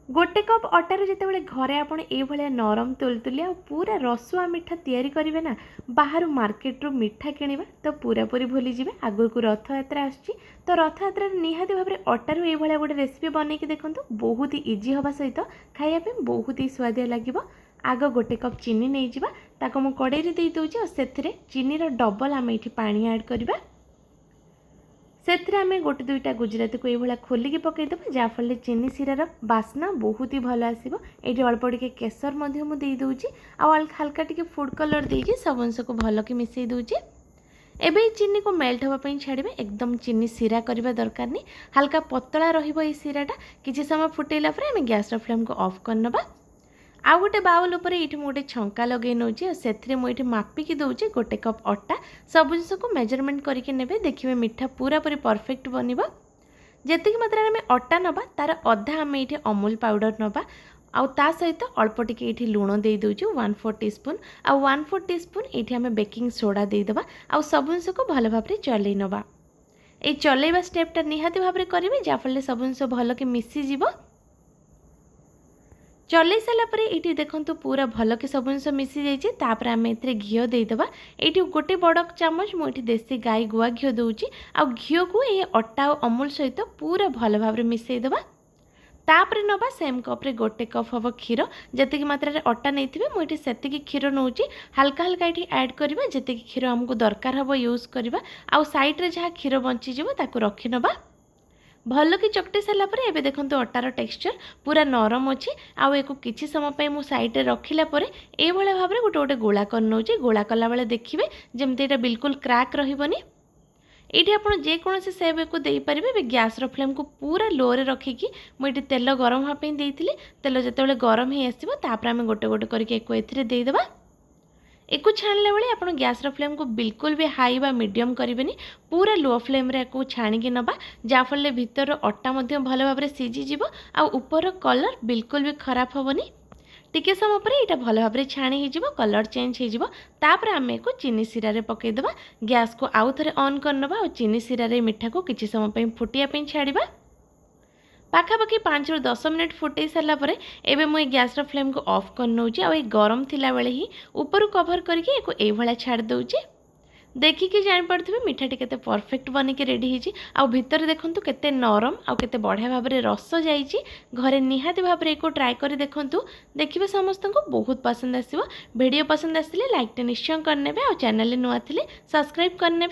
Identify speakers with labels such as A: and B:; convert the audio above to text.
A: गोटे कप अटार जितेबाला घरे आपण ये नरम तुलतुलिया और पूरा रसुआ मिठा तैयारी करेंगे ना बाहर मार्केट रू मिठा किणवा तो पूरा पूरी भूली जाए। आगु को रथ यात्रा आसुची तो रथ यात्रा निहाती भाव में अटारू ये गोटे रेसिपी बनईकि देखो बहुत ही इजी हवा सहित खायापी बहुत ही स्वादिया लगे। आग गोटे कप चीनी नहीं जावा ताको मु कड़ाई दे दूची और से चीनी डबल आम ये पानी ऐड करवा। से आम गोटे दुईटा गुजराती को ये खोलिकी पकईदेव जहाँफल चीनी सीरार बास्ना बहुत ही भल आसो। ये अल्प टे केसर मुझे दूची हल्का टे फूड कलर देकी सब अंश को भल कि मिसई दूची। एबे चीनी को मेल्ट होगापी छाड़े एकदम चीनी सीरा करने दरकार नहीं हल्का पतला रीराटा किसी समय फुटेला आम गैस फ्लेम को ऑफ करनबा। आउ गोटे बाउल उपर ये गोटे छंका लगे नौची और से मुझे मापिकी दूची गोटे कप अटा सब जिस को मेजरमेंट करके नेबे देखिए मिठा पूरा पूरी परफेक्ट बनिबो। जेतिकी मात्रा में अटा नबा तार अधा आम ये अमूल पाउडर नबा आउ ता सहित अल्प टिके ये लुण दे दूचु 1/4 टीस्पून आउ 1/4 टीस्पून ये आम बेकिंग सोडा देदेबा आउ सब जिस को भल भाव चलई नबा। ये चलैबा स्टेपटा निहाती भाव करेंगे जहाँफल सब जिस भल कि मिसीज। चलई सारापर ये देखो पूरा भल कि सब जिन मिसी जापर आम ए घी देदेबा। ये गोटे बड़ चामच मुझे देसी गाई गुआ घी दूची आ घी को ये अटा और अमूल सहित पूरा भल भाव मिसईदेबा। तापर नबा सेम कप्रे गोटे कप हम क्षीर जी मात्रा अटा नहीं मुझे से क्षीर नौची हल्का हल्का ये ऐड करवा जी क्षीर आमको दरकार हम यूज करवा आउ साइड्रे जहाँ क्षीर बंचीज रखी नबा। भल कि चकटी सारापर एबे देखो अटार टेक्सचर पूरा नरम अच्छी आउ एक किसी समय मु साइड रे रखिला परे ए भले भाव गोटे गोटे गोला कर नौची। गोला कला बेले देखिए जमती ये बिल्कुल क्रैक रहिबनी। ये आप जेकोसी सेप को दे पारे गैस फ्लेम को पूरा लो रे रखिकी मुझे तेल गरम हाँपाई देती तेल जिते गरम हो आसपर आम गोटे गोटे करके देदेबा। एक छाणला बेले आप गैस फ्लेम को बिल्कुल भी हाई बा मीडियम करेंगे पूरा लो फ्लेम रे को छाणिकी नबा जहाँफल भीतर अटा भल भाव सीझीज आ ऊपर कलर बिल्कुल भी खराब हेनी। टिके समय पर यहाँ भल भाव छाणी हो कलर चेंज होपर आम एक चीनी सीरा पकईदेवा। गैस को आउ थे ऑन करनबा और चीनी सीरा मिठा को किसी समय फुटिया छाड़ा। पाखापाखि 5 ରୁ 10 मिनट फुटे सारापर एवं मुझे गैस फ्लेम को ऑफ कर नौची आ गरम थिला बेले ही ऊपर कवर करके ये छाड़ दूची। देखिकी जापे मिठाटी केते परफेक्ट बनिकी रेडी होती आ भितर देखूँ केते नरम आ केते बढ़िया भाव में रस जाइए। घरे निहाती भाव में ट्राए कर देखूँ देखिए समस्त को बहुत पसंद आसो। वीडियो पसंद आसिले लाइक निश्चय करने और चैनल नुआ थिले सब्सक्राइब करने।